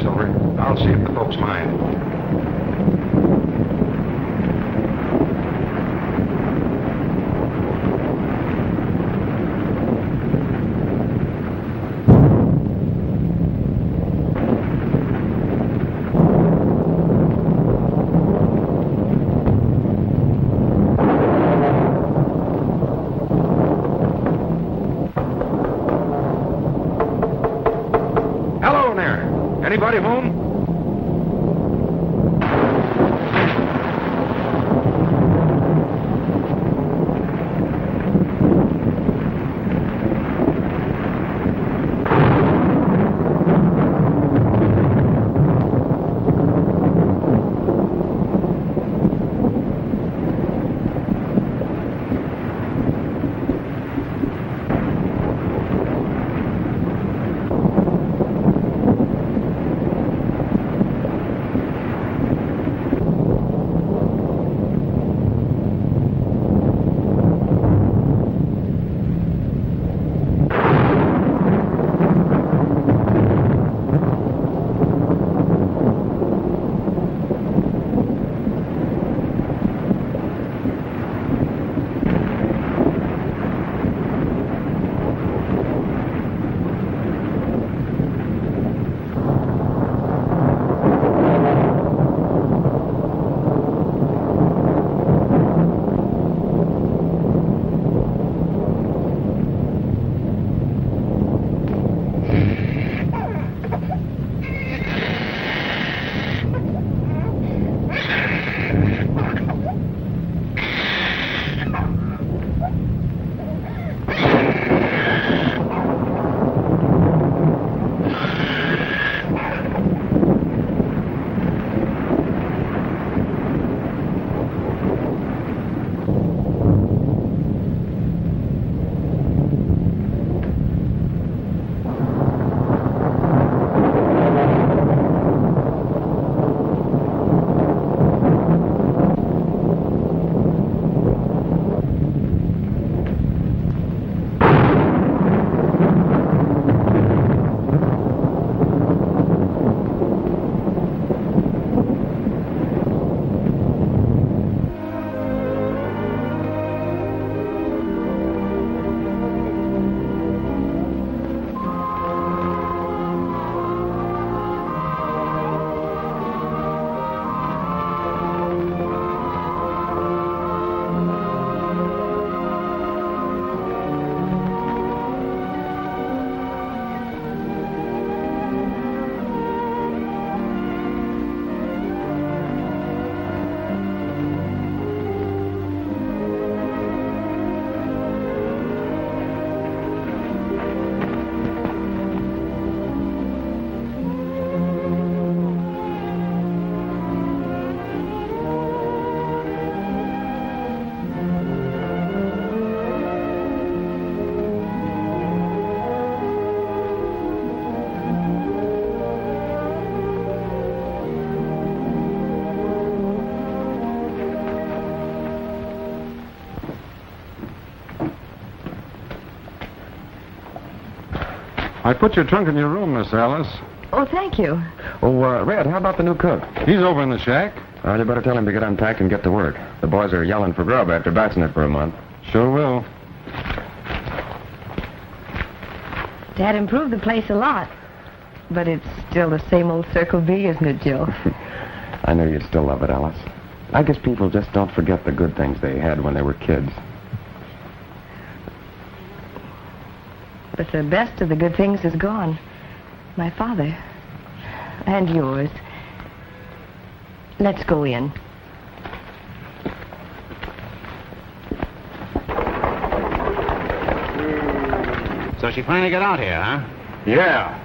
Silver. I'll see if the folks mind. Anybody home? I put your trunk in your room, Miss Alice. Oh, thank you. Oh, Red, how about the new cook? He's over in the shack. You better tell him to get unpacked and get to work. The boys are yelling for grub after batching it for a month. Sure will. Dad improved the place a lot. But it's still the same old Circle B, isn't it, Joe? I know you'd still love it, Alice. I guess people just don't forget the good things they had when they were kids. But the best of the good things is gone. My father. And yours. Let's go in. So she finally got out here, huh? Yeah.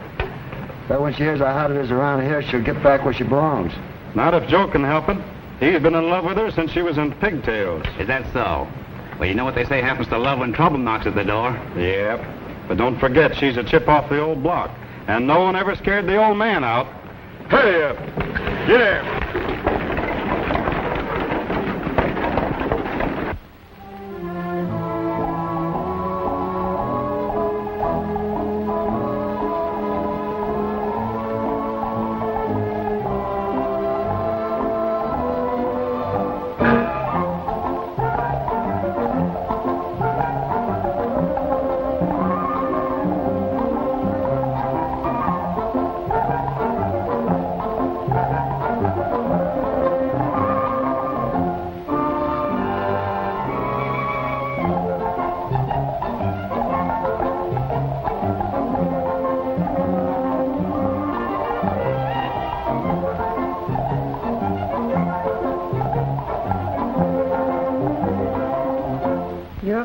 But when she hears how hot it is around here, she'll get back where she belongs. Not if Joe can help it. He's been in love with her since she was in pigtails. Is that so? Well, you know what they say happens to love when trouble knocks at the door. Yep. But don't forget, she's a chip off the old block. And no one ever scared the old man out. Hurry up. Get there.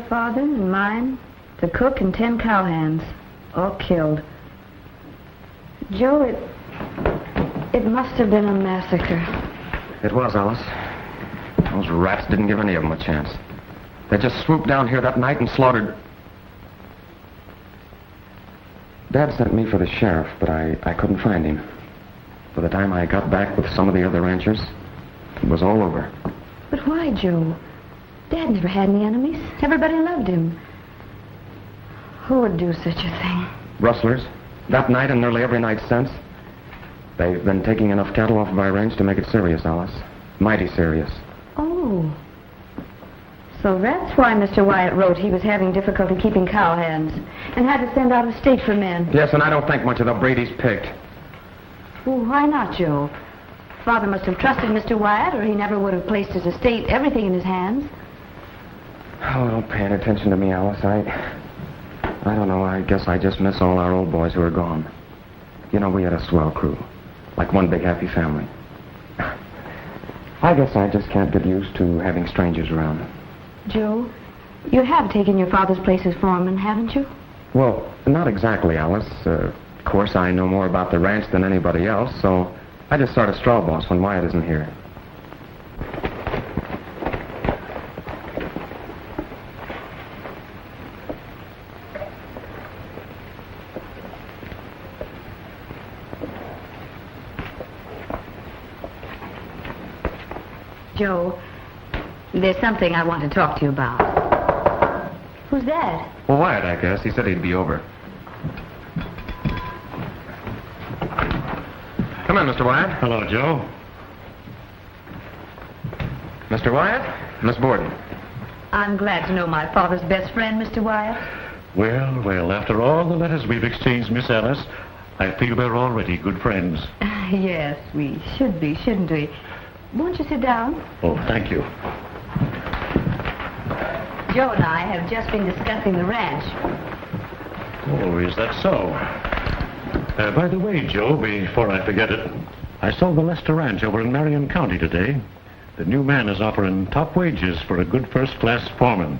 your father and mine, the cook and 10 cowhands, all killed. Joe, it must have been a massacre. It was, Alice. Those rats didn't give any of them a chance. They just swooped down here that night and slaughtered... Dad sent me for the sheriff, but I couldn't find him. By the time I got back with some of the other ranchers, it was all over. But why, Joe? Dad never had any enemies. Everybody loved him. Who would do such a thing? Rustlers. That night and nearly every night since. They've been taking enough cattle off of our range to make it serious, Alice. Mighty serious. Oh. So that's why Mr. Wyatt wrote he was having difficulty keeping cowhands and had to send out of state for men. Yes, and I don't think much of the breed he's picked. Well, why not, Joe? Father must have trusted Mr. Wyatt, or he never would have placed his estate, everything in his hands. Oh, don't pay any attention to me, Alice. I don't know. I guess I just miss all our old boys who are gone. You know, we had a swell crew. Like one big happy family. I guess I just can't get used to having strangers around. Joe, you have taken your father's place as foreman, haven't you? Well, not exactly, Alice. Of course, I know more about the ranch than anybody else, so I just start a straw boss when Wyatt isn't here. Joe, there's something I want to talk to you about. Who's that? Well, Wyatt, I guess. He said he'd be over. Come in, Mr. Wyatt. Hello, Joe. Mr. Wyatt, Miss Brodie. I'm glad to know my father's best friend, Mr. Wyatt. Well, after all the letters we've exchanged, Miss Alice, I feel we're already good friends. Yes, we should be, shouldn't we? Won't you sit down? Oh, thank you. Joe and I have just been discussing the ranch. Oh, is that so? By the way, Joe, before I forget it, I saw the Lester Ranch over in Marion County today. The new man is offering top wages for a good first-class foreman.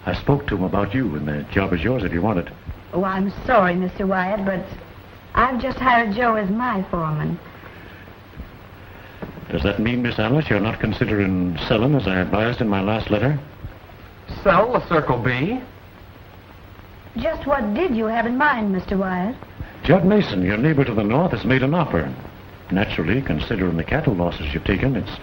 I spoke to him about you, and the job is yours if you want it. Oh, I'm sorry, Mr. Wyatt, but I've just hired Joe as my foreman. Does that mean, Miss Alice, you're not considering selling as I advised in my last letter? Sell the Circle B? Just what did you have in mind, Mr. Wyatt? Judd Mason, your neighbor to the north, has made an offer. Naturally, considering the cattle losses you've taken, it's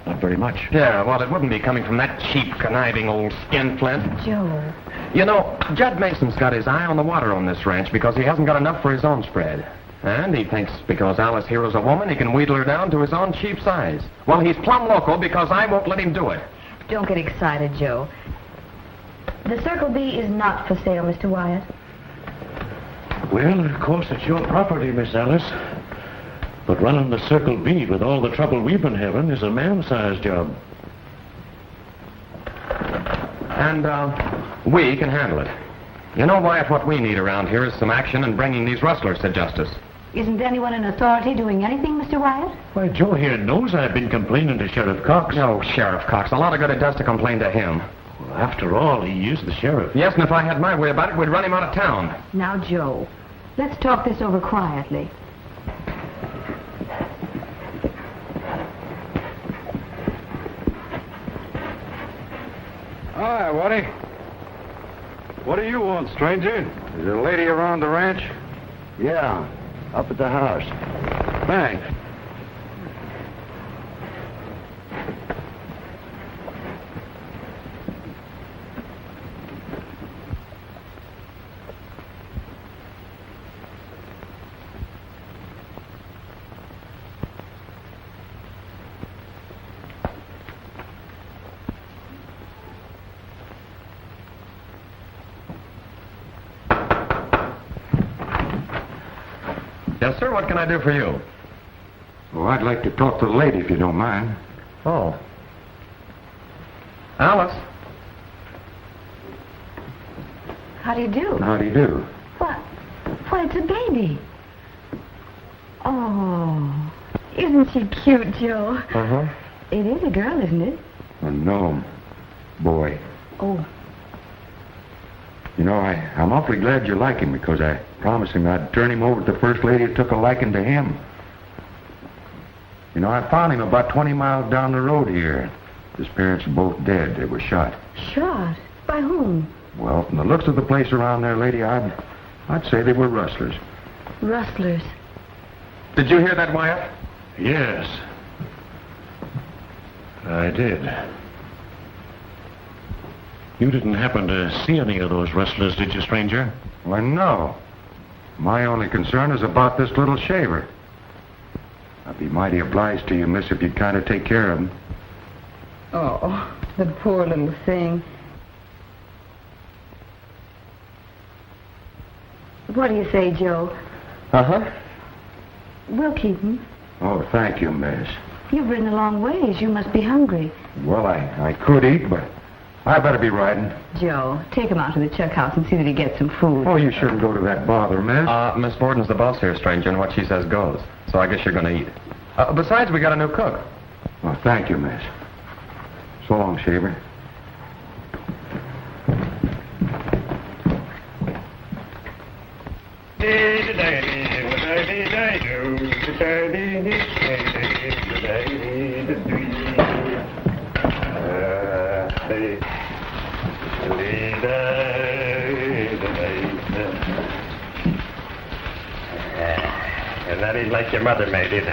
not very much. Yeah, well, it wouldn't be coming from that cheap, conniving old skinflint. Joe. You know, Judd Mason's got his eye on the water on this ranch because he hasn't got enough for his own spread. And he thinks because Alice Hero's a woman, he can wheedle her down to his own cheap size. Well, he's plumb local because I won't let him do it. Don't get excited, Joe. The Circle B is not for sale, Mr. Wyatt. Well, of course, it's your property, Miss Alice. But running the Circle B with all the trouble we've been having is a man-sized job. And, we can handle it. You know, Wyatt, what we need around here is some action in bringing these rustlers to justice. Isn't anyone in authority doing anything, Mr. Wyatt? Why, Joe here knows I've been complaining to Sheriff Cox. No, Sheriff Cox. A lot of good it does to complain to him. Well, after all, he is the sheriff. Yes, and if I had my way about it, we'd run him out of town. Now, Joe, let's talk this over quietly. Hi, Wattie. What do you want, stranger? Is there a lady around the ranch? Yeah, up at the house. Thanks. Yes, sir. What can I do for you? Well, I'd like to talk to the lady, if you don't mind. Oh. Alice. How do you do? How do you do? What? Why, it's a baby. Oh, isn't she cute, Joe? Uh-huh. It is a girl, isn't it? A gnome. Boy. Oh, You know, I'm awfully glad you like him because I promised him I'd turn him over to the first lady who took a liking to him. You know, I found him about 20 miles down the road here. His parents are both dead. They were shot. Shot? By whom? Well, from the looks of the place around there, lady, I'd say they were rustlers. Rustlers. Did you hear that, Wyatt? Yes. I did. You didn't happen to see any of those rustlers, did you, stranger? Well, no. My only concern is about this little shaver. I'd be mighty obliged to you, miss, if you'd kind of take care of him. Oh, the poor little thing. What do you say, Joe? Uh-huh. We'll keep him. Oh, thank you, miss. You've ridden a long ways. You must be hungry. Well, I could eat, but I better be riding. Joe, take him out to the chuck house and see that he gets some food. Oh, you shouldn't go to that bother, miss. Miss Borden's the boss here, stranger, and what she says goes. So I guess you're going to eat. Besides, we got a new cook. Oh, thank you, miss. So long, shaver. And that ain't like your mother made it.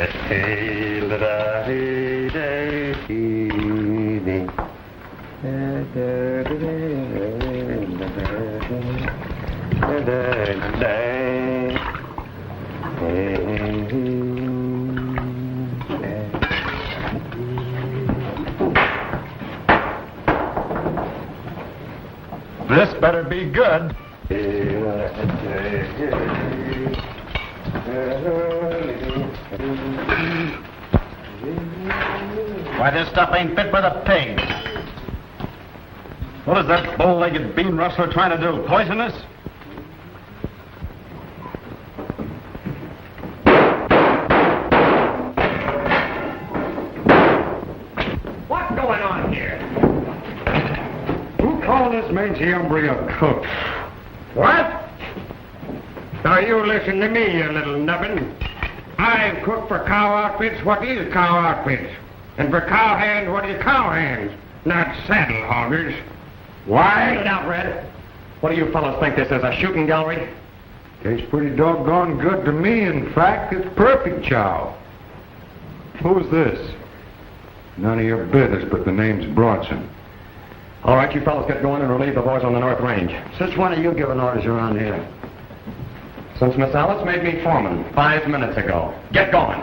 This better be good. Why, this stuff ain't fit for the pig. What is that bow-legged bean rustler trying to do? Poison us? What's going on here? Who called this mangy hombre a cook? What? Now you listen to me, you little nubbin. I've cooked for cow outfits what is cow outfits. And for cow hands what is cow hands. Not saddle hoggers. Why? Get out, Red. What do you fellas think this is, a shooting gallery? Tastes pretty doggone good to me. In fact, it's perfect chow. Who's this? None of your business, but the name's Bronson. All right, you fellas get going and relieve the boys on the North Range. Since when are you giving orders around here? Since Miss Alice made me foreman 5 minutes ago. Get going.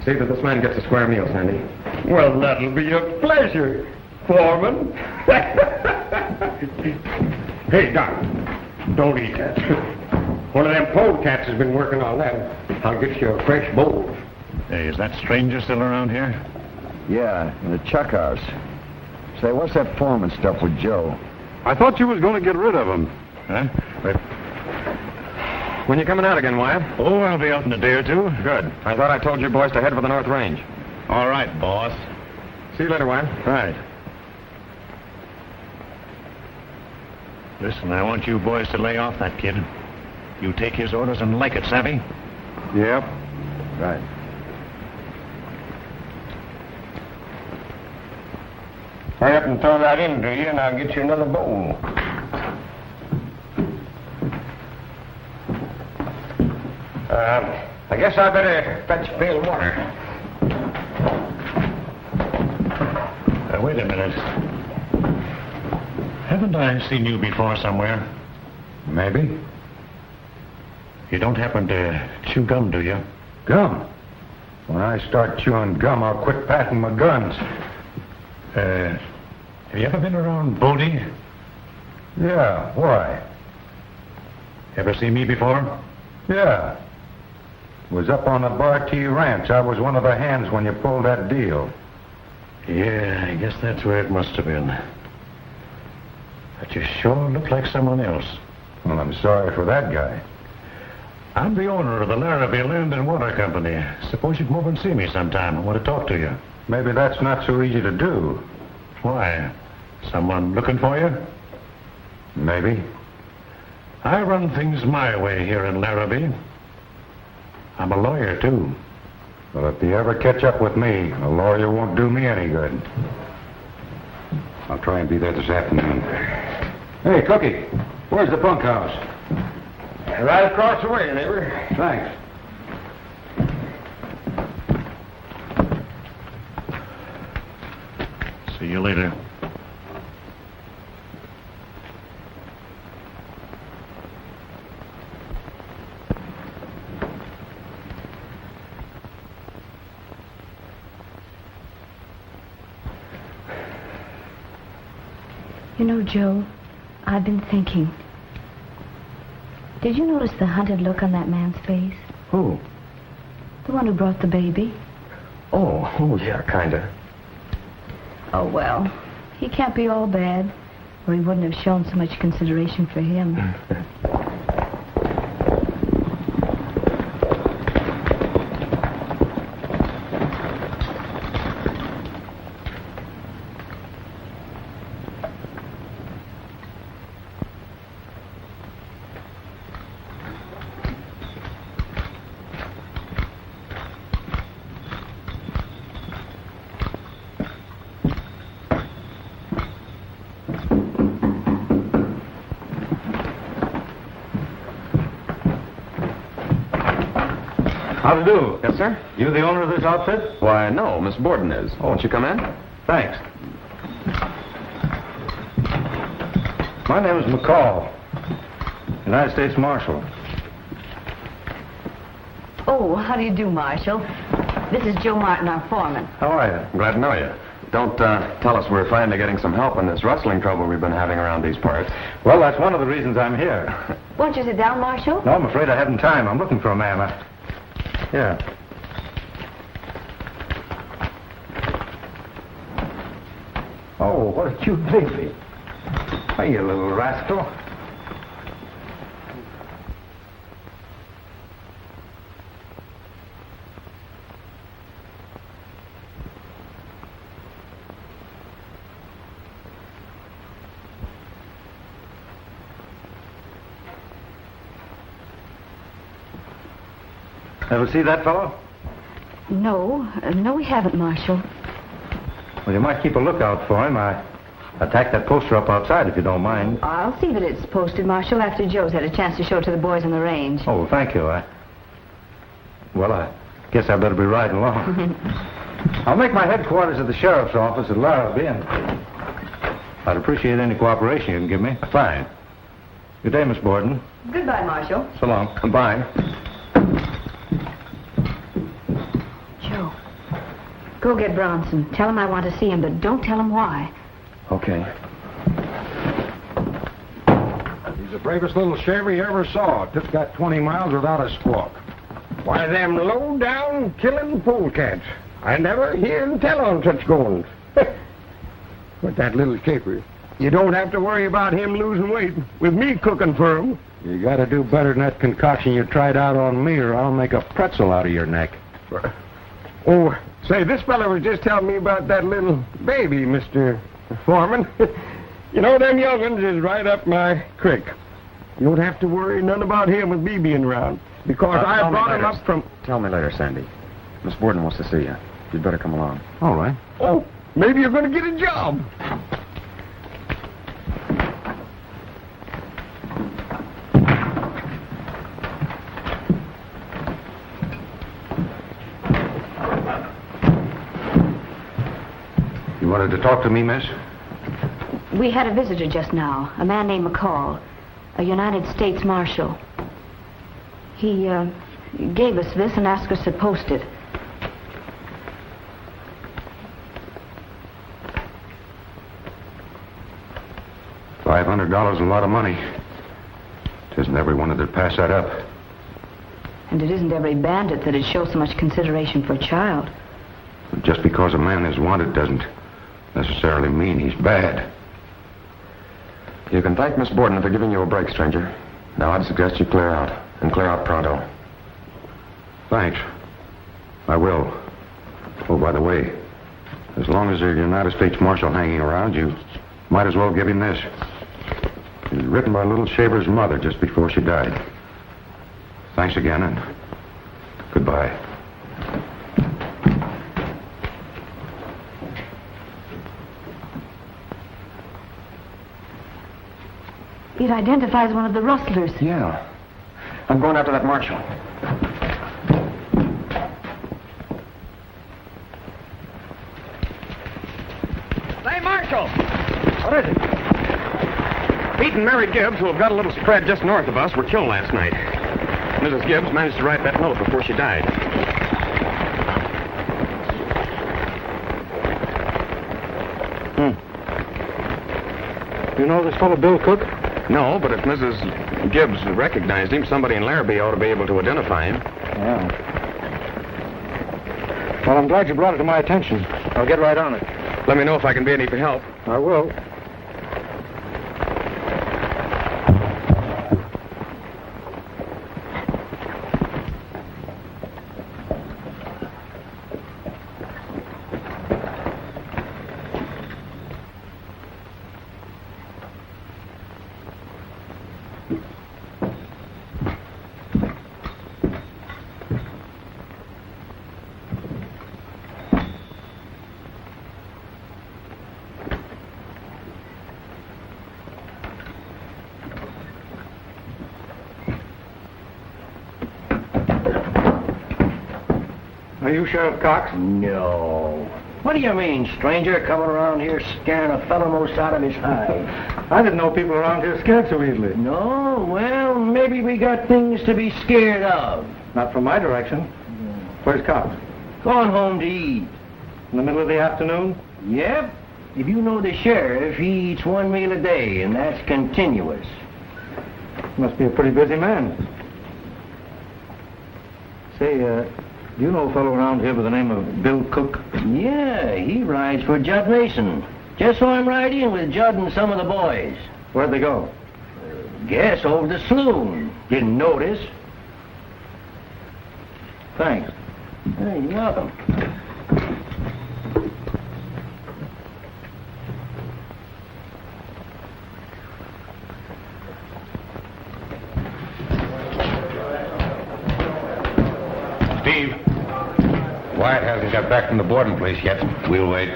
See that this man gets a square meal, Sandy. Well, that'll be a pleasure, foreman. Hey, Doc, don't eat that. One of them polecats has been working on that. I'll get you a fresh bowl. Hey, is that stranger still around here? Yeah, in the chuck house. Say, what's that foreman stuff with Joe? I thought you was going to get rid of him. Huh? But, When you coming out again, Wyatt? oh, I'll be out in a day or two. Good. I thought I told you boys to head for the North Range. All right, boss. See you later, Wyatt. Right. Listen, I want you boys to lay off that kid. You take his orders and like it, savvy? Yep. Right. Hurry up and throw that in, do you? And I'll get you another bowl. I guess I better fetch a pail of water. Wait a minute. Haven't I seen you before somewhere? Maybe. You don't happen to chew gum, do you? Gum. When I start chewing gum, I'll quit packing my guns. Have you ever been around Bodie? Yeah, why? Ever seen me before? Yeah. Was up on the Bar-T Ranch. I was one of the hands when you pulled that deal. Yeah, I guess that's where it must have been. But you sure look like someone else. Well, I'm sorry for that guy. I'm the owner of the Larrabee Land and Water Company. Suppose you come over and see me sometime. I want to talk to you. Maybe that's not so easy to do. Why? Someone looking for you? Maybe. I run things my way here in Larrabee. I'm a lawyer, too. Well, if you ever catch up with me, a lawyer won't do me any good. I'll try and be there this afternoon. Hey, Cookie, where's the bunkhouse? Right across the way, neighbor. Thanks. See you later. You know, Joe, I've been thinking. Did you notice the hunted look on that man's face? Who? The one who brought the baby. Oh, yeah, kinda. Oh, well, he can't be all bad, or he wouldn't have shown so much consideration for him. How to do? Yes, sir? You the owner of this outfit? Why, no, Miss Borden is. Won't you come in? Thanks. My name is McCall, United States Marshal. Oh, how do you do, Marshal? This is Joe Martin, our foreman. How are you? Glad to know you. Don't tell us we're finally getting some help in this rustling trouble we've been having around these parts. Well, that's one of the reasons I'm here. Won't you sit down, Marshal? No, I'm afraid I haven't time. I'm looking for a man. Yeah. Oh, what a cute baby. Hey, you little rascal. Ever see that fellow? No, we haven't, Marshal. Well, you might keep a lookout for him. I tacked that poster up outside, if you don't mind. I'll see that it's posted, Marshal, after Joe's had a chance to show it to the boys on the range. Oh, thank you. Well, I guess I better be riding along. I'll make my headquarters at the sheriff's office at Larrabee, and I'd appreciate any cooperation you can give me. Fine. Good day, Miss Borden. Goodbye, Marshal. So long. Bye. Joe, go get Bronson. Tell him I want to see him, but don't tell him why. Okay. He's the bravest little shaver you ever saw. Just got 20 miles without a squawk. Why, them low-down killing polecats. I never hear and tell on such goings. But that little caper, you don't have to worry about him losing weight with me cooking for him. You got to do better than that concoction you tried out on me, or I'll make a pretzel out of your neck. Oh, say, this fella was just telling me about that little baby, Mr. Foreman. You know, them young'uns is right up my creek. You don't have to worry none about him with me being around, because I brought him up from... Tell me later, Sandy. Miss Borden wants to see you. You'd better come along. All right. Oh, maybe you're going to get a job. You wanted to talk to me, miss? We had a visitor just now, a man named McCall, a United States Marshal. He gave us this and asked us to post it. $500 is a lot of money. It isn't everyone that'd pass that up. And it isn't every bandit that'd show so much consideration for a child. Just because a man is wanted doesn't necessarily mean he's bad. You can thank Miss Borden for giving you a break, stranger. Now, I'd suggest you clear out, and clear out pronto. Thanks. I will. Oh, by the way, as long as there's a United States Marshal hanging around, you might as well give him this. It was written by little Shaver's mother just before she died. Thanks again, and goodbye. It identifies one of the rustlers. Yeah. I'm going after that marshal. Say, Marshal! What is it? Pete and Mary Gibbs, who have got a little spread just north of us, were killed last night. Mrs. Gibbs managed to write that note before she died. You know this fellow Bill Cook? No, but if Mrs. Gibbs recognized him, somebody in Larrabee ought to be able to identify him. Yeah. Well, I'm glad you brought it to my attention. I'll get right on it. Let me know if I can be any help. I will. Are you Sheriff Cox? No. What do you mean, stranger, coming around here scaring a fellow most out of his hide? I didn't know people around here scared so easily. No? Well, maybe we got things to be scared of. Not from my direction. Where's Cox? Going home to eat. In the middle of the afternoon? Yep. If you know the sheriff, he eats one meal a day, and that's continuous. Must be a pretty busy man. Say, do you know a fellow around here by the name of Bill Cook? Yeah, he rides for Judd Mason. Just saw him ride in with Judd and some of the boys. Where'd they go? Guess over the saloon. Didn't notice. Thanks. Hey, you're welcome. Steve. Wyatt hasn't got back from the boarding place yet. We'll wait.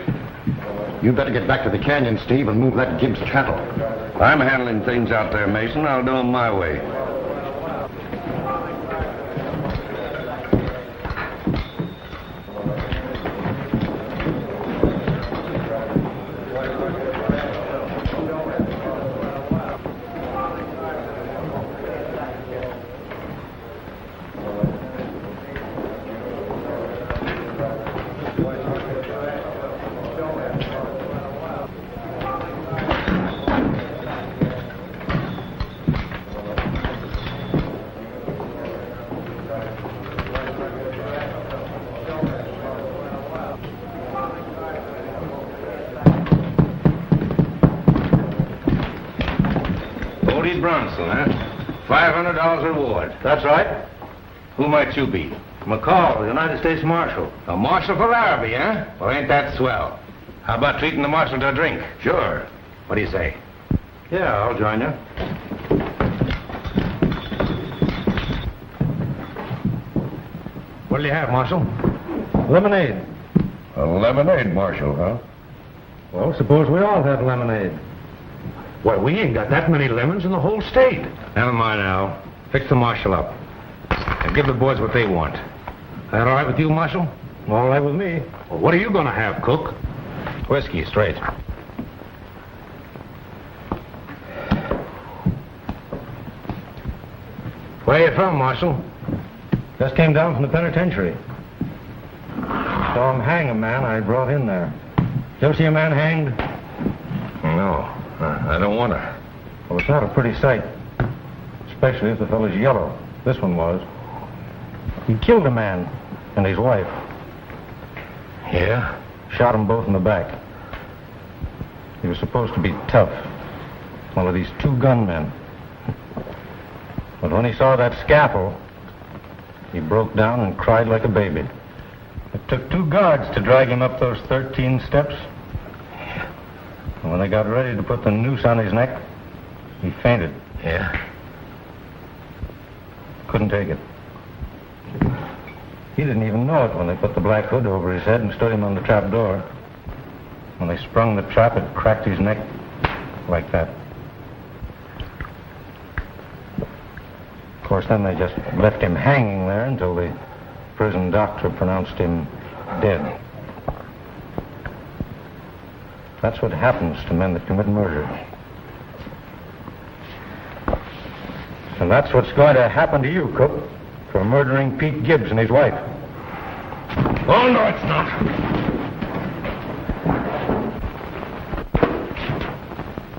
You better get back to the canyon, Steve, and move that Gibbs cattle. I'm handling things out there, Mason. I'll do them my way. Bodie Bronson, huh? $500 reward. That's right. Who might you be? McCall, the United States Marshal. A marshal for Larrabee, huh? Well, ain't that swell? How about treating the marshal to a drink? Sure. What do you say? Yeah, I'll join you. What'll you have, Marshal? Lemonade. A lemonade, Marshal, huh? Well, suppose we all have lemonade. Well, we ain't got that many lemons in the whole state. Never mind now. Fix the marshal up. And give the boys what they want. That all right with you, Marshal? All right with me. Well, what are you going to have, Cook? Whiskey, straight. Where you from, Marshal? Just came down from the penitentiary. Saw him hang a man I brought in there. Did you ever see a man hanged? No, I don't want to. Well, it's not a pretty sight. Especially if the fellow's yellow. This one was. He killed a man and his wife. Yeah? Shot them both in the back. He was supposed to be tough. One of these two gunmen. But when he saw that scaffold, he broke down and cried like a baby. It took 2 guards to drag him up those 13 steps. And when they got ready to put the noose on his neck, he fainted. Yeah? Couldn't take it. He didn't even know it when they put the black hood over his head and stood him on the trap door. When they sprung the trap, it cracked his neck like that. Of course, then they just left him hanging there until the prison doctor pronounced him dead. That's what happens to men that commit murder. And that's what's going to happen to you, Cook, for murdering Pete Gibbs and his wife. Oh, no, it's not.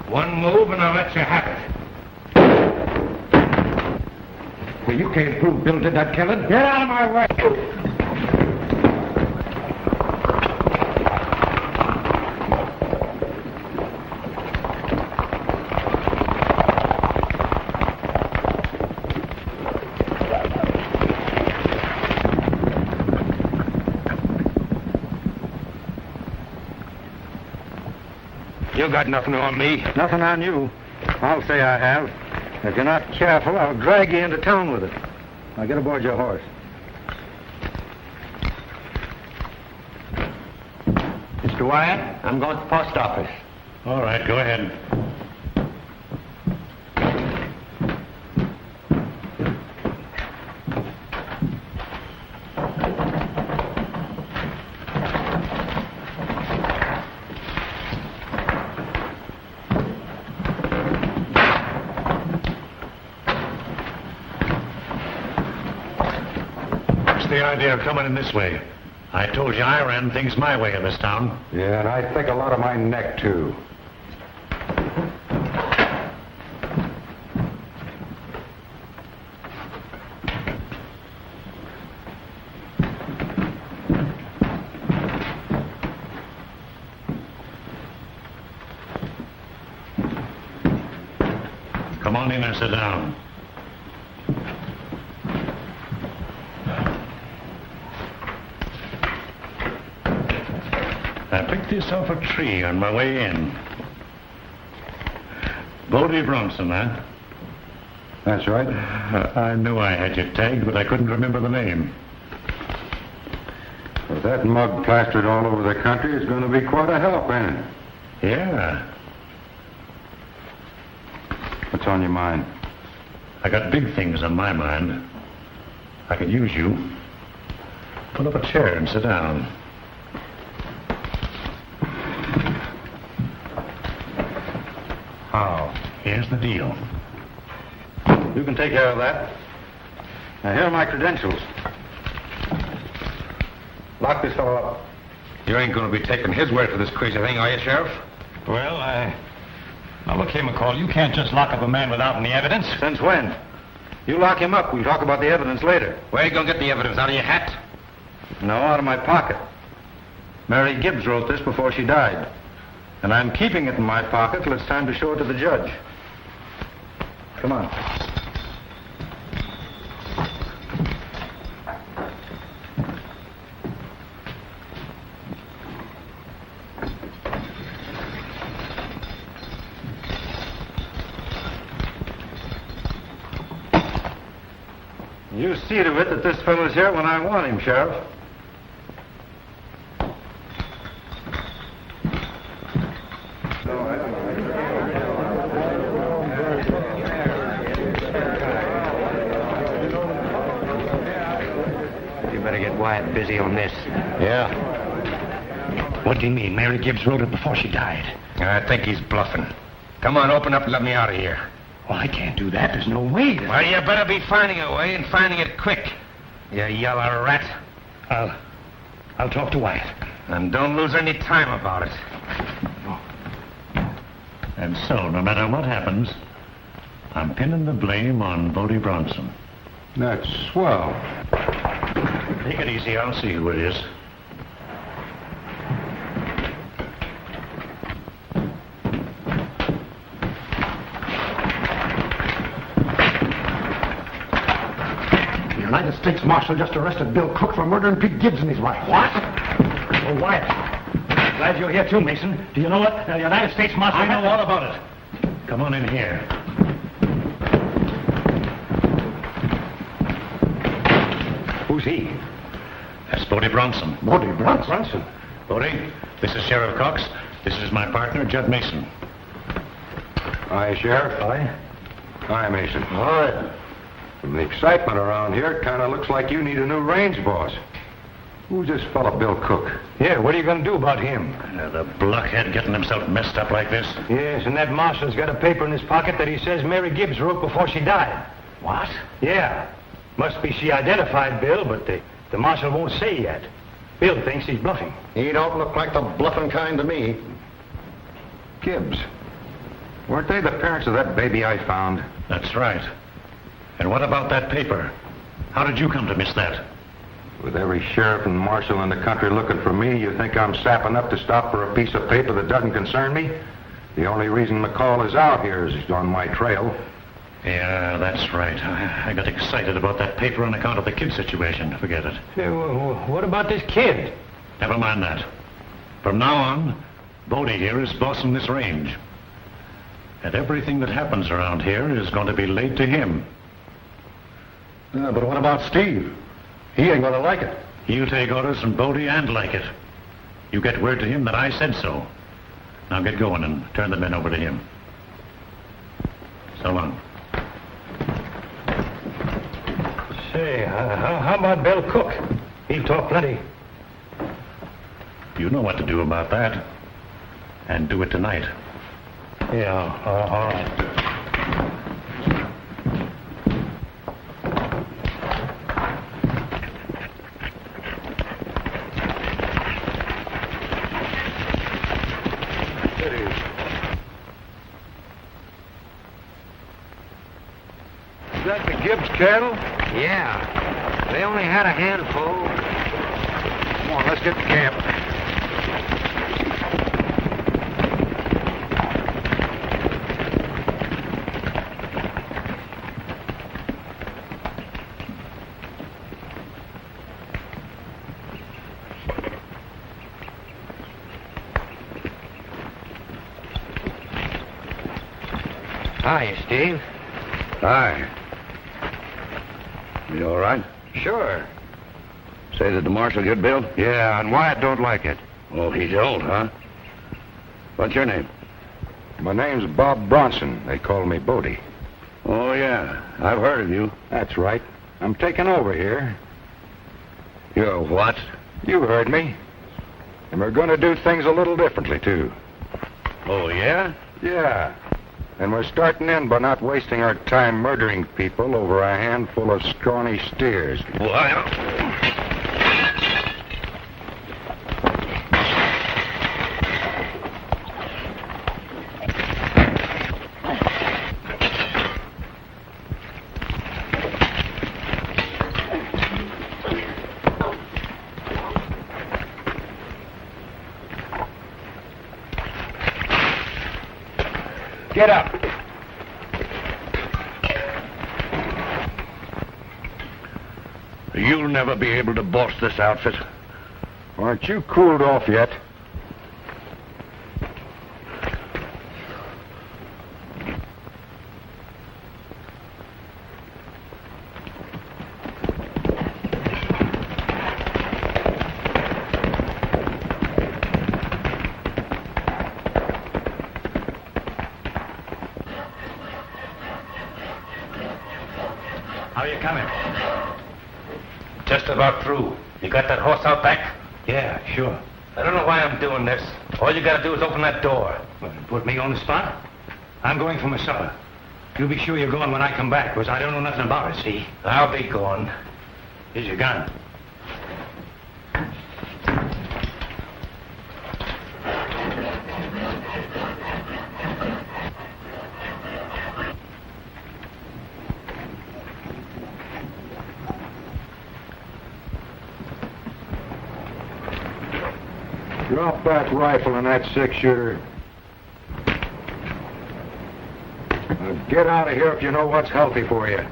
One move and I'll let you have it. Well, you can't prove Bill did that killing. Get out of my way. You got nothing on me. Nothing on you. I'll say I have. If you're not careful, I'll drag you into town with it. Now get aboard your horse. Mr. Wyatt, I'm going to the post office. All right, go ahead. The idea of coming in this way. I told you I ran things my way in this town. Yeah, and I think a lot of my neck, too. Come on in and sit down. I picked this off a tree on my way in. Bodie Bronson, huh? That's right. I knew I had you tagged, but I couldn't remember the name. Well, that mug plastered all over the country is going to be quite a help, ain't it? Yeah. What's on your mind? I got big things on my mind. I could use you. Pull up a chair and sit down. How? Here's the deal. You can take care of that. Now, here are my credentials. Lock this fellow up. You ain't going to be taking his word for this crazy thing, are you, Sheriff? Well, Now, look here, McCall. You can't just lock up a man without any evidence. Since when? You lock him up. We'll talk about the evidence later. Where are you going to get the evidence? Out of your hat? No, out of my pocket. Mary Gibbs wrote this before she died. And I'm keeping it in my pocket till it's time to show it to the judge. Come on. You see to it that this fellow's here when I want him, Sheriff. Wyatt busy on this. Yeah. What do you mean? Mary Gibbs wrote it before she died. I think he's bluffing. Come on, open up and let me out of here. Well, I can't do that. There's no way. Well, you better be finding a way and finding it quick. You yellow rat. I'll talk to Wyatt. And don't lose any time about it. And so, no matter what happens, I'm pinning the blame on Bodie Bronson. That's swell. Take it easy. I'll see who it is. United States Marshal just arrested Bill Cook for murdering Pete Gibbs and his wife. What? Oh, Wyatt. Glad you're here too, Mason. Do you know what? The United States Marshal... I know all about it. Come on in here. Who's he? That's Bodie Bronson. Bodie Bronson. Bodie, this is Sheriff Cox. This is my partner, Judd Mason. Hi, Sheriff. Hi. Hi, Mason. Hi. From the excitement around here, it kind of looks like you need a new range boss. Who's this fella, Bill Cook? Yeah, what are you going to do about him? The blockhead getting himself messed up like this. Yes, and that marshal's got a paper in his pocket that he says Mary Gibbs wrote before she died. What? Yeah. Must be she identified Bill, but the marshal won't say yet. Bill thinks he's bluffing. He don't look like the bluffing kind to me. Gibbs. Weren't they the parents of that baby I found? That's right. And what about that paper? How did you come to miss that? With every sheriff and marshal in the country looking for me, you think I'm sap enough to stop for a piece of paper that doesn't concern me? The only reason McCall is out here is he's on my trail. Yeah, that's right. I got excited about that paper on account of the kid situation. Forget it. Yeah, what about this kid? Never mind that. From now on, Bodie here is bossing this range. And everything that happens around here is going to be laid to him. But what about Steve? He ain't gonna like it. He'll take orders from Bodie and like it. You get word to him that I said so. Now get going and turn the men over to him. So long. Say, how about Bill Cook? He'll talk plenty. You know what to do about that. And do it tonight. Yeah, all right. Is that the Gibbs cattle? Yeah. They only had a handful. Come on, let's get to camp. Hiya, Steve. Hi. You all right? Sure. Say, did the marshal get Bill? Yeah, and Wyatt don't like it. Oh, he don't, huh? What's your name? My name's Bob Bronson. They call me Bodie. Oh, yeah. I've heard of you. That's right. I'm taking over here. You're what? You heard me. And we're going to do things a little differently, too. Oh, yeah? Yeah. And we're starting in by not wasting our time murdering people over a handful of scrawny steers. Well, Get up. you'll never be able to boss this outfit. Aren't you cooled off yet? How you coming? Just about through. You got that horse out back? Yeah, sure. I don't know why I'm doing this. All you gotta do is open that door. Put me on the spot? I'm going for my supper. You be sure you're going when I come back, because I don't know nothing about it, see? I'll be going. Here's your gun. Drop that rifle and that six-shooter. Now get out of here if you know what's healthy for you.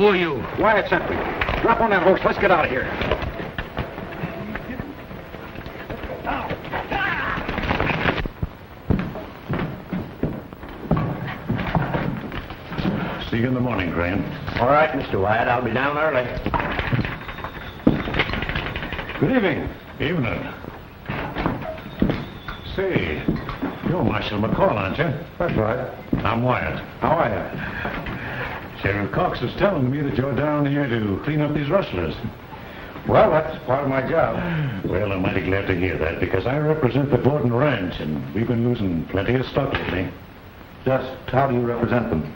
Who are you? Wyatt sent me. Drop on that horse. Let's get out of here. See you in the morning, Crane. All right, Mr. Wyatt. I'll be down early. Good evening. Evening. Say, you're Marshal McCall, aren't you? That's right. I'm Wyatt. How are you? Sheriff Cox is telling me that you're down here to clean up these rustlers. Well, that's part of my job. Well, I'm mighty glad to hear that, because I represent the Borden Ranch, and we've been losing plenty of stock lately. Just how do you represent them?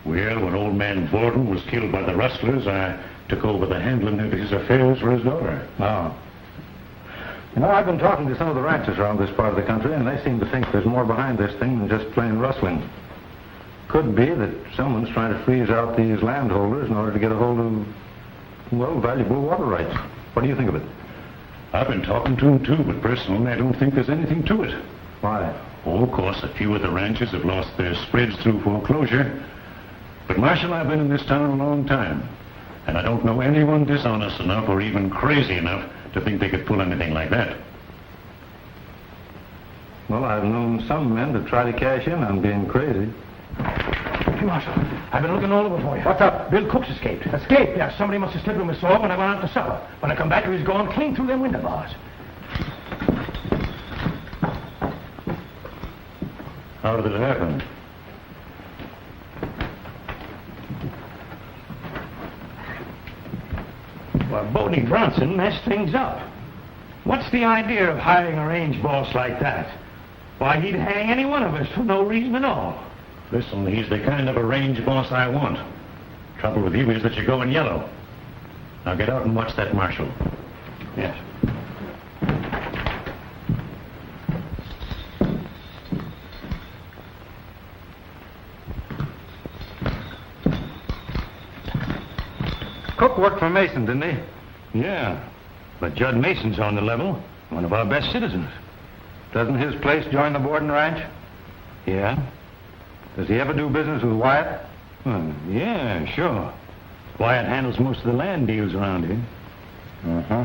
Well, when old man Borden was killed by the rustlers, I took over the handling of his affairs for his daughter. Oh. You know, I've been talking to some of the ranchers around this part of the country, and they seem to think there's more behind this thing than just plain rustling. Could be that someone's trying to freeze out these landholders in order to get a hold of, well, valuable water rights. What do you think of it? I've been talking to him, too, but personally, I don't think there's anything to it. Why? Oh, of course, a few of the ranchers have lost their spreads through foreclosure. But, Marshal, I've been in this town a long time, and I don't know anyone dishonest enough or even crazy enough to think they could pull anything like that. Well, I've known some men to try to cash in on being crazy. Hey, Marshal, I've been looking all over for you. What's up? Bill Cook's escaped. Escaped? Yeah, somebody must have slipped him a saw when I went out to supper. When I come back, he was gone clean through them window bars. How did it happen? Well, Bodie Bronson messed things up. What's the idea of hiring a range boss like that? Why, he'd hang any one of us for no reason at all. Listen, he's the kind of a range boss I want. Trouble with you is that you're going yellow. Now get out and watch that marshal. Yes. Cook worked for Mason, didn't he? Yeah, but Judd Mason's on the level. One of our best citizens. Doesn't his place join the Borden Ranch? Yeah? Does he ever do business with Wyatt? Yeah, sure. Wyatt handles most of the land deals around here. Uh-huh.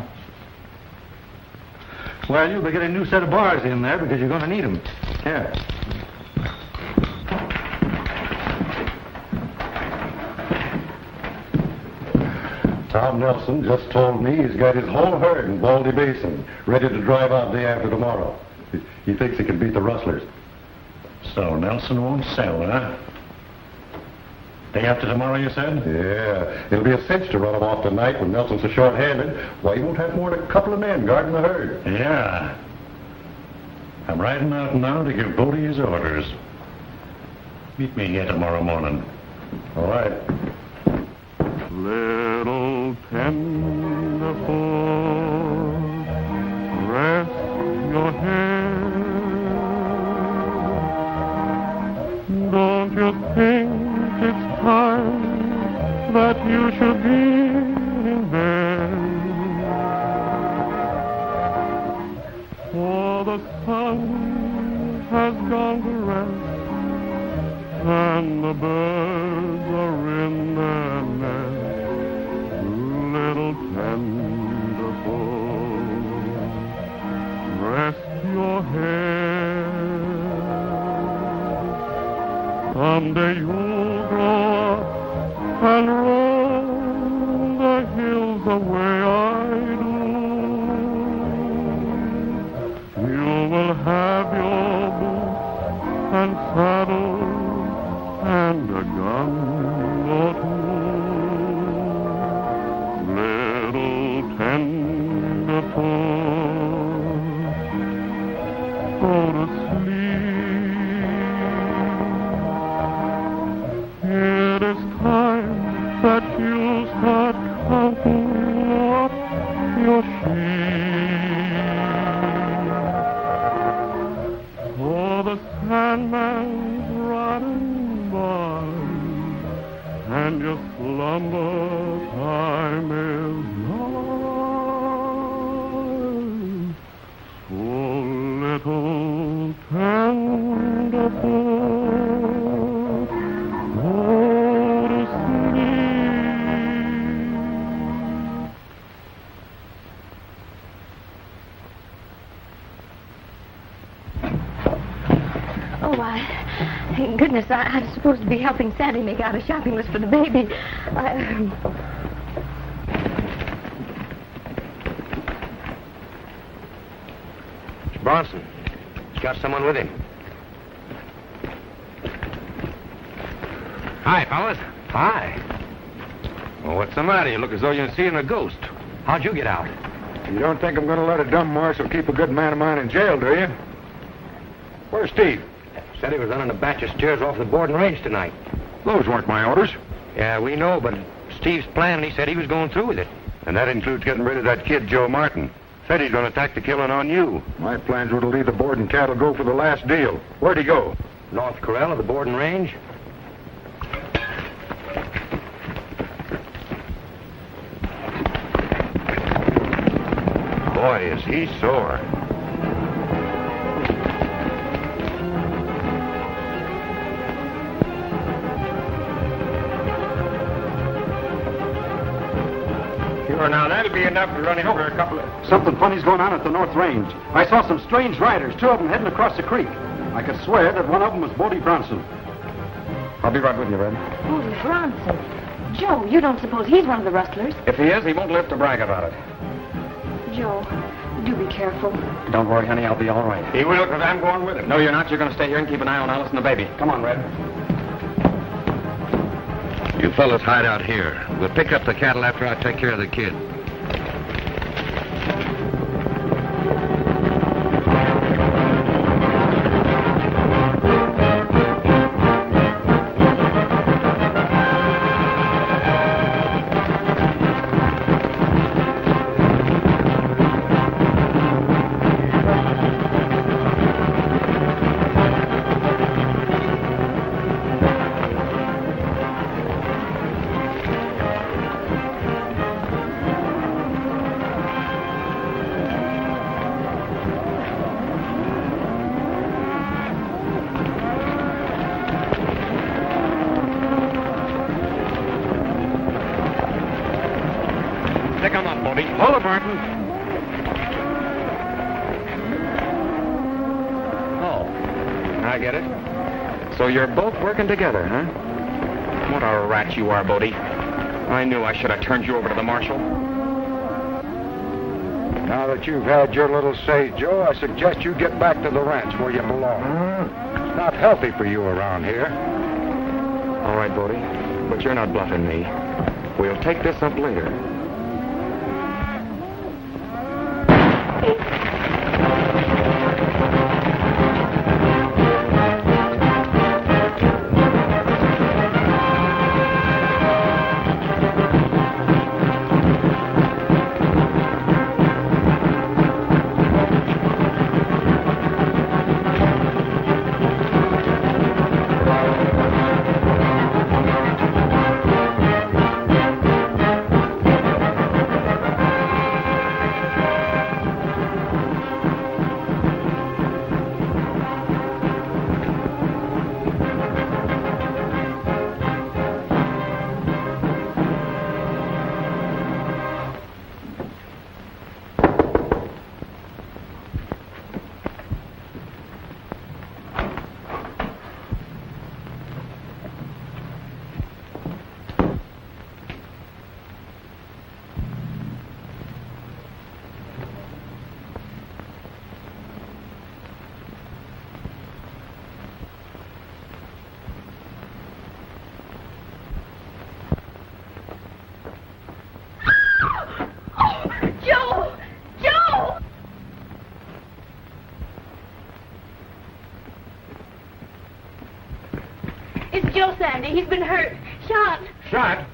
Well, you'll be getting a new set of bars in there because you're going to need them. Here. Tom Nelson just told me he's got his whole herd in Baldy Basin, ready to drive out day after tomorrow. He thinks he can beat the rustlers. So Nelson won't sell, huh? Day after tomorrow, you said? Yeah, it'll be a cinch to run him off tonight when Nelson's so short-handed. Why, he won't have more than a couple of men guarding the herd. Yeah. I'm riding out now to give Bodie his orders. Meet me here tomorrow morning. All right. Little tenderfoot, rest your head. Don't you think it's time that you should be in bed? For the sun has gone to rest, and the birds are in their nest. Little tenderfoot, rest your head. Someday you'll grow up and roam the hills the way I do. You will have your boots and saddle and a gun or two. Little tenderfoot, go to sleep. It is time that you start counting Thank goodness, I'm supposed to be helping Sandy make out a shopping list for the baby. It's Bronson. He's got someone with him. Hi, fellas. Hi. Well, what's the matter? You look as though you're seeing a ghost. How'd you get out? You don't think I'm going to let a dumb marshal keep a good man of mine in jail, do you? Where's Steve? Said he was running a batch of steers off the boarding range tonight. Those weren't my orders. Yeah, we know, but Steve's plan, he said he was going through with it. And that includes getting rid of that kid, Joe Martin. Said he's going to attack the killing on you. My plans were to leave the boarding cattle go for the last deal. Where'd he go? North Corral of the boarding range. Boy, is he sore. Sure, now that'll be enough to run him for a couple of... Something funny's going on at the North Range. I saw some strange riders, 2 of them heading across the creek. I could swear that one of them was Bodie Bronson. I'll be right with you, Red. Bodie Bronson. Joe, you don't suppose he's one of the rustlers? If he is, he won't live to brag about it. Joe, do be careful. Don't worry, honey, I'll be all right. He will, because I'm going with him. No, you're not. You're going to stay here and keep an eye on Alice and the baby. Come on, Red. You fellas hide out here. We'll pick up the cattle after I take care of the kid. Pick him up, Bodie. Hold it, Merton. Oh, I get it. So you're both working together, huh? What a rat you are, Bodie. I knew I should have turned you over to the marshal. Now that you've had your little say, Joe, I suggest you get back to the ranch where you belong. It's not healthy for you around here. All right, Bodie, but you're not bluffing me. We'll take this up later. Joe, Sandy. He's been hurt. Shot. Shot?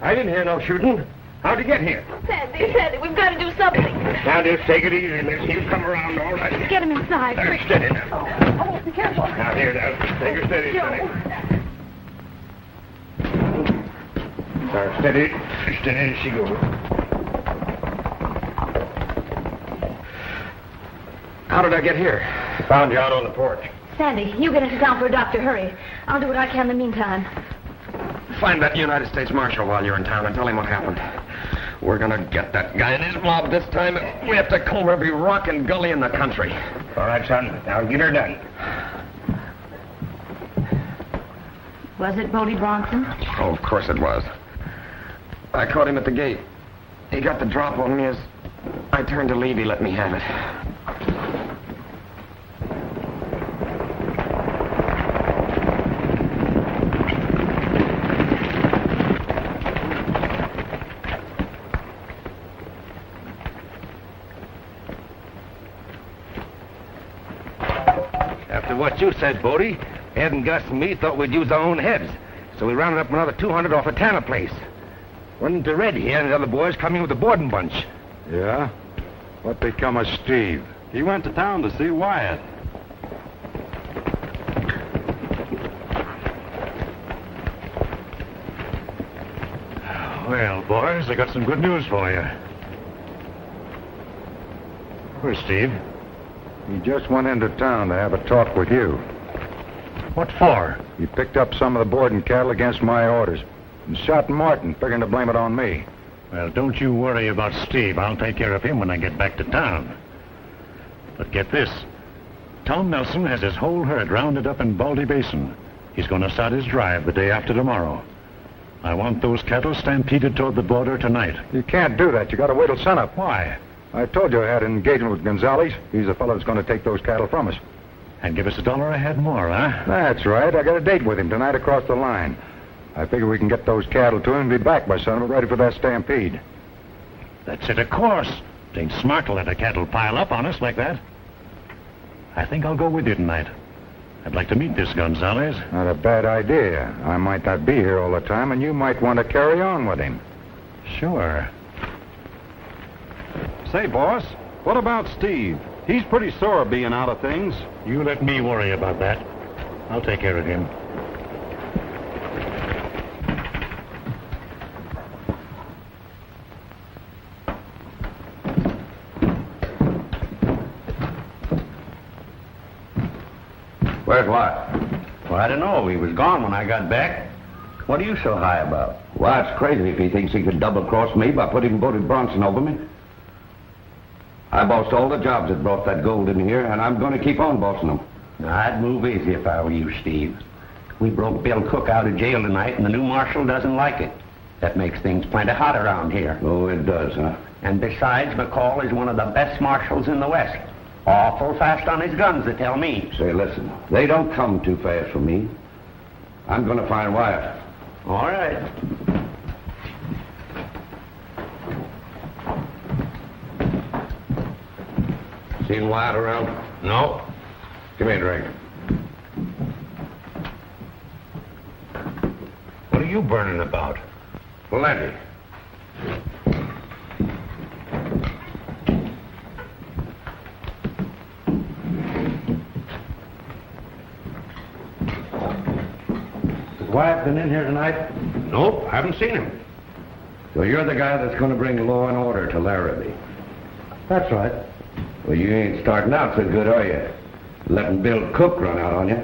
I didn't hear no shooting. How'd he get here? Sandy, we've got to do something. Now, just take it easy, miss. He'll come around all right. Get him inside. There, steady now. Oh, be careful. Now, here, now. Take her steady, Joe. Sonny. There, steady. Steady as she goes. How did I get here? Found you out on the porch. Sandy, you get into town for a doctor. Hurry. I'll do what I can in the meantime. Find that United States Marshal while you're in town and tell him what happened. We're gonna get that guy and his mob this time. We have to comb every rock and gully in the country. All right, son. Now get her done. Was it Bodie Bronson? Oh, of course it was. I caught him at the gate. He got the drop on me as I turned to leave. He let me have it. After what you said, Bodie, Ed and Gus and me thought we'd use our own heads. So we rounded up another 200 off a Tanner place. Run into Red here and the other boys coming with a boarding bunch. Yeah? What become of Steve? He went to town to see Wyatt. Well, boys, I got some good news for you. Where's Steve? He just went into town to have a talk with you. What for? He picked up some of the boarding cattle against my orders and shot Martin, figuring to blame it on me. Well, don't you worry about Steve. I'll take care of him when I get back to town. But get this. Tom Nelson has his whole herd rounded up in Baldy Basin. He's going to start his drive the day after tomorrow. I want those cattle stampeded toward the border tonight. You can't do that. You got to wait till sunup. Why? I told you I had an engagement with Gonzalez. He's the fellow that's going to take those cattle from us. And give us $1 a head more, huh? That's right. I got a date with him tonight across the line. I figure we can get those cattle to him and be back by sunup, ready for that stampede. That's it, of course. It ain't smart to let the cattle pile up on us like that. I think I'll go with you tonight. I'd like to meet this Gonzalez. Not a bad idea. I might not be here all the time, and you might want to carry on with him. Sure. Say, boss, what about Steve? He's pretty sore being out of things. You let me worry about that. I'll take care of him. Where's Watch? Well, I don't know. He was gone when I got back. What are you so high about? Watch crazy if he thinks he could double-cross me by putting Bodie Bronson over me. I bossed all the jobs that brought that gold in here, and I'm going to keep on bossing them. I'd move easy if I were you, Steve. We broke Bill Cook out of jail tonight, and the new marshal doesn't like it. That makes things plenty hot around here. Oh, it does, huh? And besides, McCall is one of the best marshals in the West. Awful fast on his guns, they tell me. Say, listen, they don't come too fast for me. I'm going to find Wyatt. All right. Seen Wyatt around? No. Give me a drink. What are you burning about? Plenty. Has Wyatt been in here tonight? Nope, haven't seen him. So you're the guy that's going to bring law and order to Larrabee? That's right. Well, you ain't starting out so good, are you? Letting Bill Cook run out on you.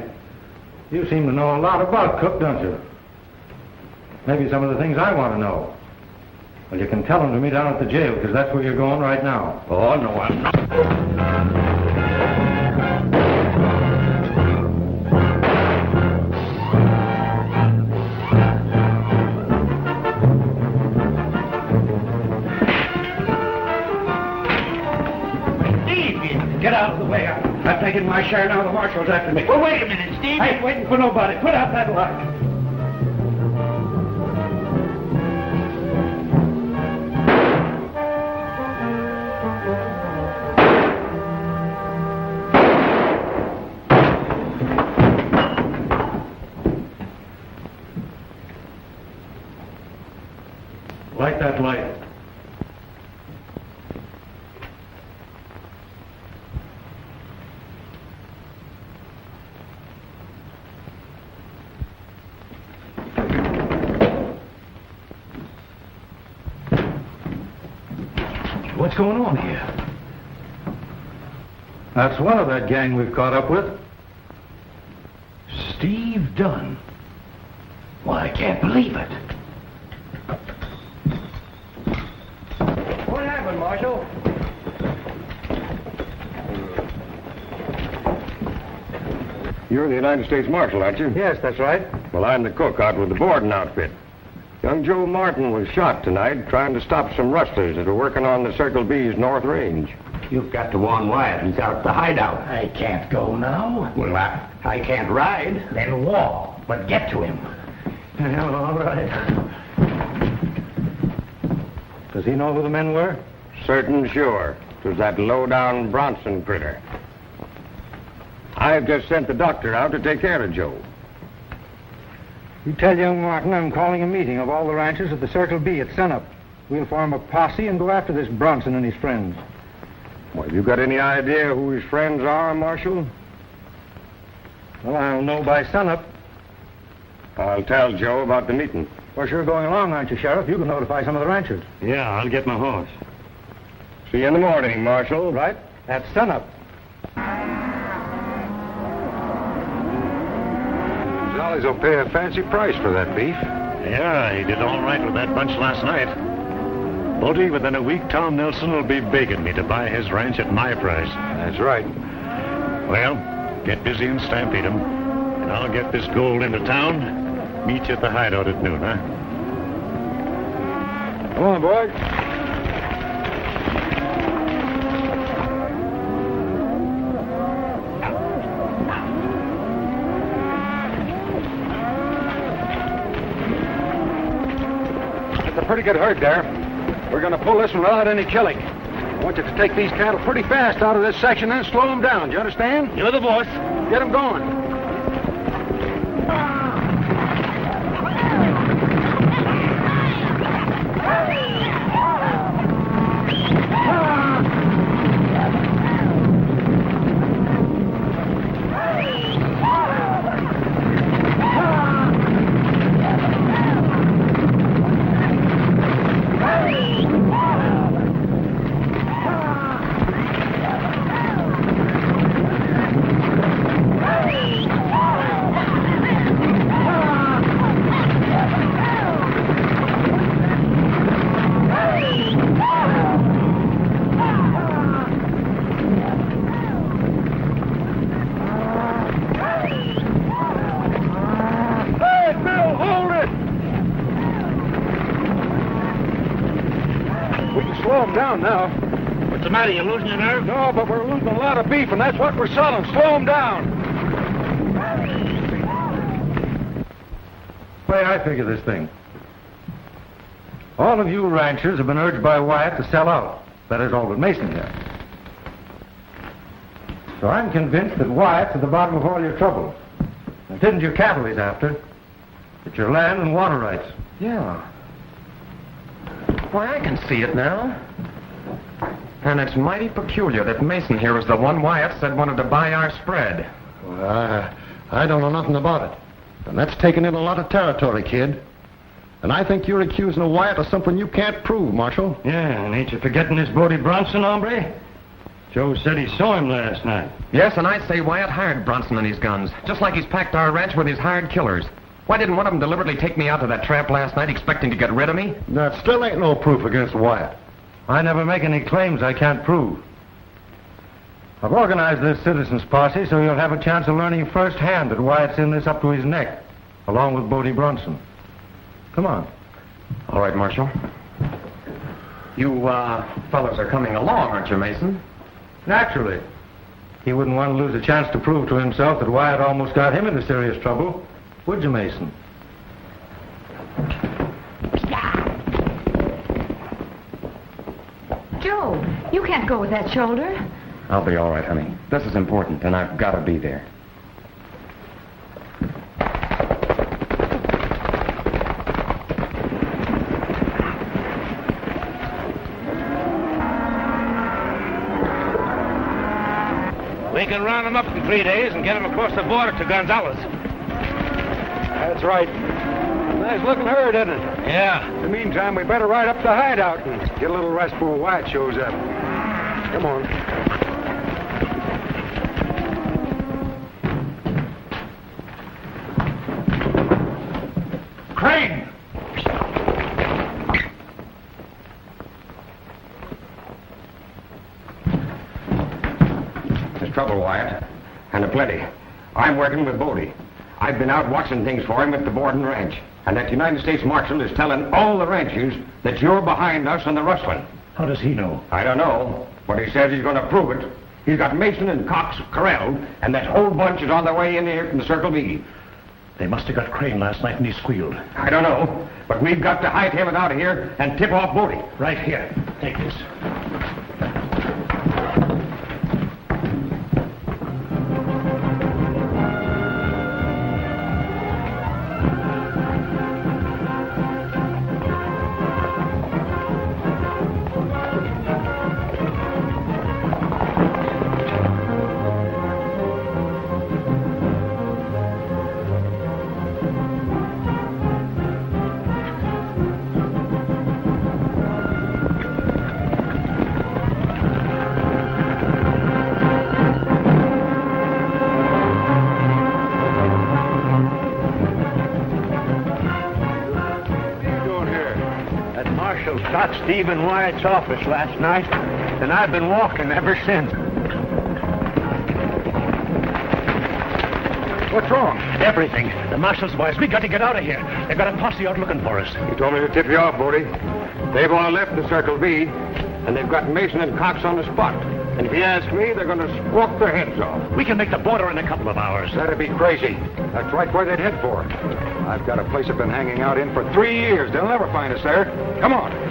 You seem to know a lot about Cook, don't you? Maybe some of the things I want to know. Well, you can tell them to me down at the jail, because that's where you're going right now. Oh, no, I'm not. Get out of the way. I'm taking my share now. The marshal's after me. Well, wait a minute, Steve. I ain't waiting for nobody. Put out that light. Light that light. What's going on here? That's one of that gang we've caught up with. Steve Dunn. Why, I can't believe it. What happened, Marshal? You're the United States Marshal, aren't you? Yes, that's right. Well, I'm the cook out with the boarding outfit. Young Joe Martin was shot tonight trying to stop some rustlers that are working on the Circle B's North Range. You've got to warn Wyatt. He's out at the hideout. I can't go now. Well, I can't ride. Then walk, but get to him. Well, all right. Does he know who the men were? Certain sure. It was that low-down Bronson critter. I've just sent the doctor out to take care of Joe. You tell young Martin I'm calling a meeting of all the ranchers at the Circle B at sunup. We'll form a posse and go after this Bronson and his friends. Well, have you got any idea who his friends are, Marshal? Well, I'll know by sunup. I'll tell Joe about the meeting. Well, sure going along, aren't you, Sheriff? You can notify some of the ranchers. Yeah, I'll get my horse. See you in the morning, Marshal. Right? At sunup. Jollies will pay a fancy price for that beef. Yeah, he did all right with that bunch last night. Bodie, within a week, Tom Nelson will be begging me to buy his ranch at my price. That's right. Well, get busy and stampede him, and I'll get this gold into town. Meet you at the hideout at noon, huh? Come on, boys. That's a pretty good herd there. We're going to pull this one without any killing. I want you to take these cattle pretty fast out of this section and slow them down. Do you understand? You're the boss. Get them going. Down now. What's the matter? You losing your nerve? No, but we're losing a lot of beef, and that's what we're selling. Slow them down. Way I figure this thing. All of you ranchers have been urged by Wyatt to sell out. That is all but Mason here. So I'm convinced that Wyatt's at the bottom of all your trouble. It isn't your cattle he's after. It's your land and water rights. Yeah. Why, I can see it now. And it's mighty peculiar that Mason here was the one Wyatt said wanted to buy our spread. Well, I don't know nothing about it. And that's taking in a lot of territory, kid. And I think you're accusing of Wyatt of something you can't prove, Marshal. Yeah, and ain't you forgetting this Bodie Bronson, hombre? Joe said he saw him last night. Yes, and I say Wyatt hired Bronson and his guns, just like he's packed our ranch with his hired killers. Why didn't one of them deliberately take me out to that trap last night expecting to get rid of me? That still ain't no proof against Wyatt. I never make any claims I can't prove. I've organized this citizens posse so you'll have a chance of learning firsthand that Wyatt's in this up to his neck, along with Bodie Bronson. Come on. All right, Marshal. You, fellas are coming along, aren't you, Mason? Naturally. He wouldn't want to lose a chance to prove to himself that Wyatt almost got him into serious trouble. Would you, Mason? Joe, you can't go with that shoulder. I'll be all right, honey. This is important, and I've got to be there. We can round him up in 3 days and get him across the border to Gonzales. That's right. Nice looking herd, isn't it? Yeah. In the meantime, we better ride up the hideout and get a little rest before Wyatt shows up. Come on. Crane! There's trouble, Wyatt. And a plenty. I'm working with Bodie. I've been out watching things for him at the Borden Ranch. And that United States Marshal is telling all the ranchers that you're behind us and the rustling. How does he know? I don't know, but he says he's going to prove it. He's got Mason and Cox corralled, and that whole bunch is on their way in here from the Circle B. They must have got Crane last night and he squealed. I don't know, but we've got to hightail it out of here and tip off Bodie. Right here. Take this. Shot Stephen Wyatt's office last night, and I've been walking ever since. What's wrong? Everything. The marshal's boys. We got to get out of here. They've got a posse out looking for us. He told me to tip you off, Bodie. They've all left the Circle B, and they've got Mason and Cox on the spot. And if you ask me, they're going to squawk their heads off. We can make the border in a couple of hours. That'd be crazy. That's right where they'd head for. I've got a place I've been hanging out in for 3 years. They'll never find us there. Come on.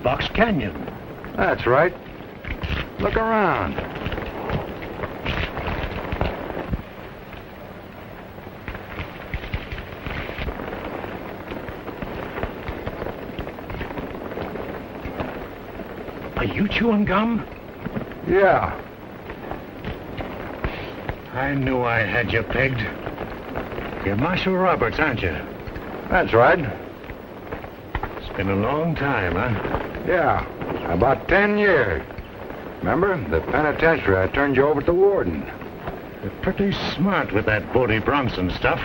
Box Canyon. That's right. Look around. Are you chewing gum? Yeah. I knew I had you pegged. You're Marshal Roberts, aren't you? That's right. It's been a long time, huh? Yeah, about 10 years. Remember, the penitentiary, I turned you over to the warden. You're pretty smart with that Bodie Bronson stuff.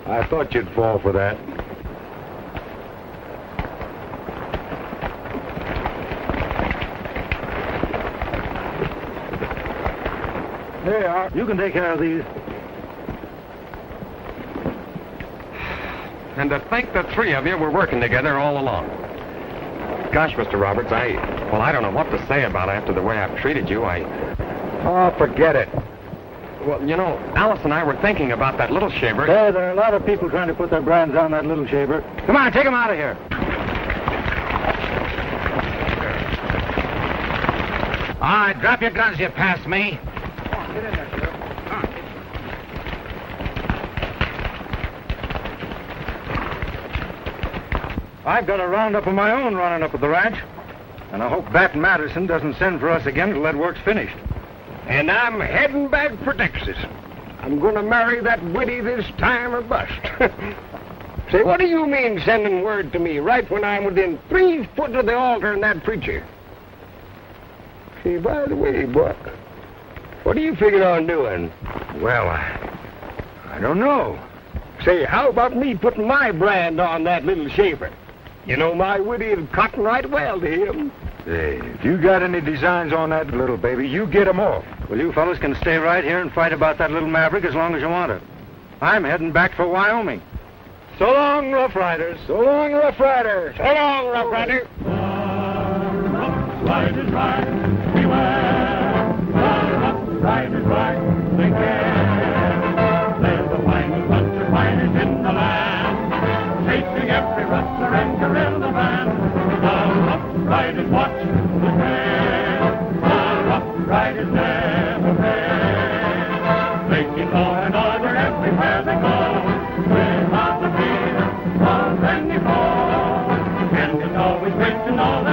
I thought you'd fall for that. There you are. You can take care of these. And to think the three of you were working together all along. Gosh, Mr. Roberts, I don't know what to say about it after the way I've treated you. Oh, forget it. Well, you know, Alice and I were thinking about that little shaver. Yeah, there are a lot of people trying to put their brands on that little shaver. Come on, take him out of here. All right, drop your guns, you pass me. Come on, get in there, Sheriff. I've got a roundup of my own running up at the ranch. And I hope Bat Madison doesn't send for us again until that work's finished. And I'm heading back for Texas. I'm going to marry that widdy this time or bust. Say, what do you mean sending word to me right when I'm within 3 foot of the altar and that preacher? Say, by the way, Buck, what do you figure on doing? Well, I don't know. Say, how about me putting my brand on that little shaver? You know, my widdy is cotton right well to him. Hey, if you got any designs on that little baby, you get 'em off. Well, you fellas can stay right here and fight about that little maverick as long as you want to. I'm heading back for Wyoming. So long, Rough Riders. So long, Rough Rider. So long, Rough Rider. Rough Riders ride, beware. The Rough Riders ride, they care. They're the finest bunch of riders in the land, chasing every rustler and guerrilla band. The Rough Riders watch the trail. The Rough Riders never fail. They keep law and order everywhere they go, without the fear of any foe. and all that.